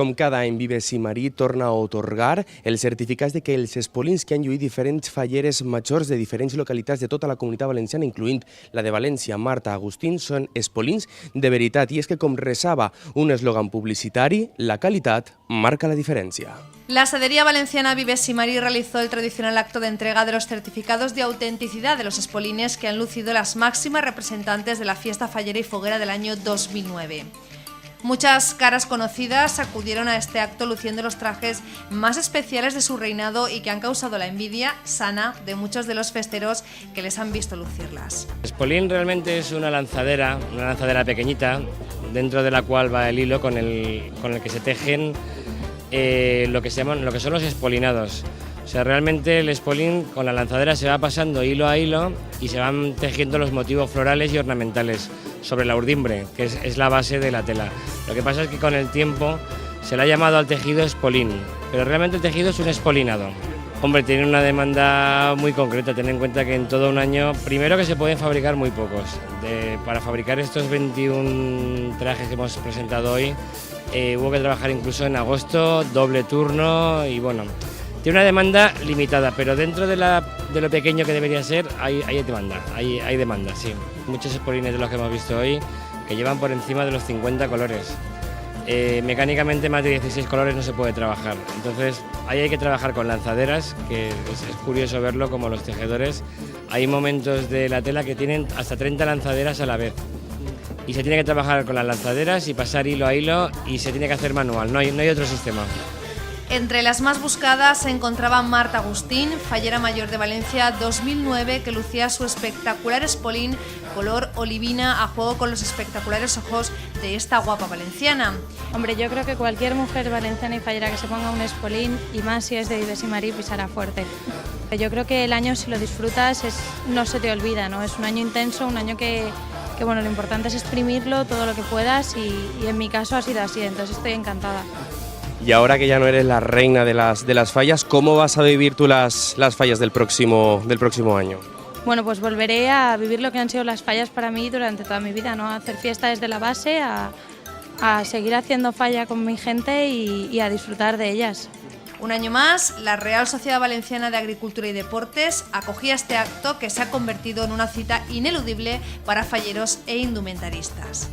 Com cada any, Vives i Marí torna a otorgar els certificats de que els espolins que han lluït diferents falleres majors de diferents localitats de tota la Comunitat Valenciana, incloent la de València, Marta, Agustín, són espolins de veritat. I és que, com resava un eslògan publicitari, la qualitat marca la diferència. La Sedería Valenciana Vives y Marí realizó el tradicional acto de entrega de los certificados de autenticidad de los espolines que han lucido las máximas representantes de la fiesta fallera y foguera del año 2009. Muchas caras conocidas acudieron a este acto luciendo los trajes más especiales de su reinado y que han causado la envidia sana de muchos de los festeros que les han visto lucirlas. Espolín realmente es una lanzadera pequeñita, dentro de la cual va el hilo con el que se tejen lo que son los espolinados. O sea, realmente el espolín con la lanzadera se va pasando hilo a hilo y se van tejiendo los motivos florales y ornamentales sobre la urdimbre, que es la base de la tela. Lo que pasa es que con el tiempo se le ha llamado al tejido espolín, pero realmente el tejido es un espolinado. Hombre, tiene una demanda muy concreta, ten en cuenta que en todo un año, primero que se pueden fabricar muy pocos. Para fabricar estos 21 trajes que hemos presentado hoy, hubo que trabajar incluso en agosto, doble turno y bueno, tiene una demanda limitada, pero dentro de lo pequeño que debería ser hay demanda, sí. Muchos espolines de los que hemos visto hoy que llevan por encima de los 50 colores. Mecánicamente más de 16 colores no se puede trabajar, entonces ahí hay que trabajar con lanzaderas, que es curioso verlo como los tejedores. Hay momentos de la tela que tienen hasta 30 lanzaderas a la vez y se tiene que trabajar con las lanzaderas y pasar hilo a hilo y se tiene que hacer manual, no hay otro sistema. Entre las más buscadas se encontraba Marta Agustín, fallera mayor de Valencia 2009, que lucía su espectacular espolín color olivina a juego con los espectaculares ojos de esta guapa valenciana. Hombre, yo creo que cualquier mujer valenciana y fallera que se ponga un espolín, y más si es de Vives y Marí, pisará fuerte. Yo creo que el año, si lo disfrutas, no se te olvida, ¿no? Es un año intenso, un año que bueno, lo importante es exprimirlo todo lo que puedas y en mi caso ha sido así, entonces estoy encantada. Y ahora que ya no eres la reina de las fallas, ¿cómo vas a vivir tú las fallas del próximo año? Bueno, pues volveré a vivir lo que han sido las fallas para mí durante toda mi vida, ¿no? A hacer fiesta desde la base, a seguir haciendo falla con mi gente y a disfrutar de ellas. Un año más, la Real Sociedad Valenciana de Agricultura y Deportes acogía este acto que se ha convertido en una cita ineludible para falleros e indumentaristas.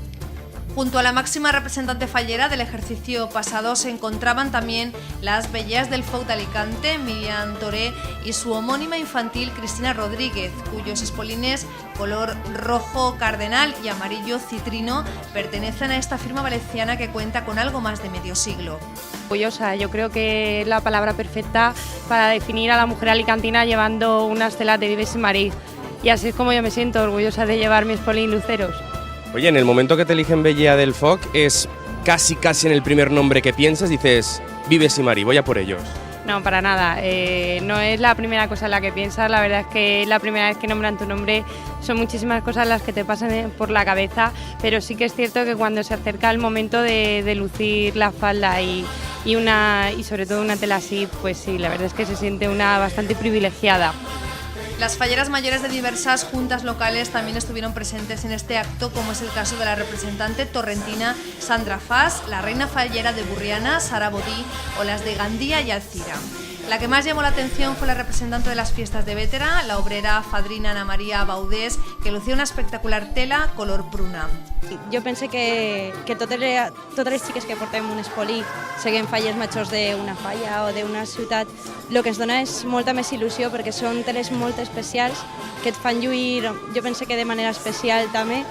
Junto a la máxima representante fallera del ejercicio pasado se encontraban también las bellas del Foc de Alicante, Miriam Toré, y su homónima infantil Cristina Rodríguez, cuyos espolines color rojo cardenal y amarillo citrino pertenecen a esta firma valenciana que cuenta con algo más de medio siglo. Orgullosa, yo creo que es la palabra perfecta para definir a la mujer alicantina llevando unas telas de Vives y Marí. Y así es como yo me siento orgullosa de llevar mi espolín luceros. Oye, en el momento que te eligen Bella del Foc, es casi en el primer nombre que piensas, dices Vives y Marí, voy a por ellos. No, para nada, no es la primera cosa en la que piensas, la verdad es que es la primera vez que nombran tu nombre, son muchísimas cosas las que te pasan por la cabeza, pero sí que es cierto que cuando se acerca el momento de lucir la falda y sobre todo una tela así, pues sí, la verdad es que se siente una bastante privilegiada. Las falleras mayores de diversas juntas locales también estuvieron presentes en este acto, como es el caso de la representante torrentina Sandra Fas, la reina fallera de Burriana, Sara Bodí, o las de Gandía y Alcira. La que más llamó la atención fue la representante de las fiestas de Bétera, la obrera fadrina Ana María Baudés, que lucía una espectacular tela color pruna. Jo pense que totes les xiques que portem un espolí, seguem falles majors d'una falla o d'una ciutat, el que ens dona és molta més il·lusió perquè són teles molt especials que et fan lluir, jo pense que de manera especial també,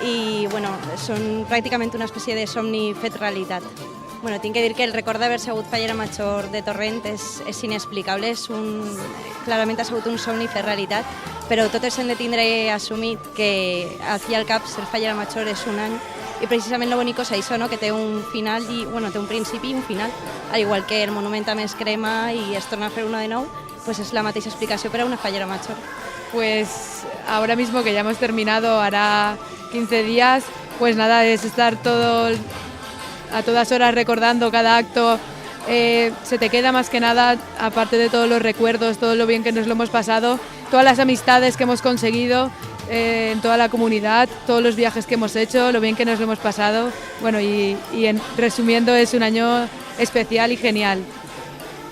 i bueno, són pràcticament una espècie de somni fet realitat. Bueno, tinc que dir que el record d'haver sigut fallera major de Torrent és inexplicable, clarament ha sigut un somni fer realitat, però totes hem de tindre assumit que al fi i al cap ser fallera major és un any i precisament lo bonico és això, no? Que té un final i bueno, té un principi i un final, al igual que el monument també es crema i es torna a fer uno de nou, pues és la mateixa explicació per a una fallera major. Pues ahora mismo que ya hemos terminado, hará 15 días, pues nada, es estar a todas horas recordando cada acto, se te queda más que nada, aparte de todos los recuerdos, todo lo bien que nos lo hemos pasado, todas las amistades que hemos conseguido en toda la comunidad, todos los viajes que hemos hecho, lo bien que nos lo hemos pasado. Bueno, resumiendo, es un año especial y genial.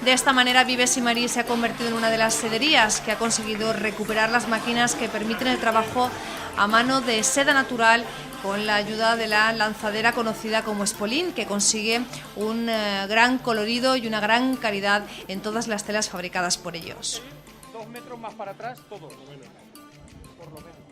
De esta manera, Vives y Marí se ha convertido en una de las sederías que ha conseguido recuperar las máquinas que permiten el trabajo a mano de seda natural con la ayuda de la lanzadera conocida como Espolín, que consigue un gran colorido y una gran calidad en todas las telas fabricadas por ellos. 2 metros más para atrás, todo. Por lo menos.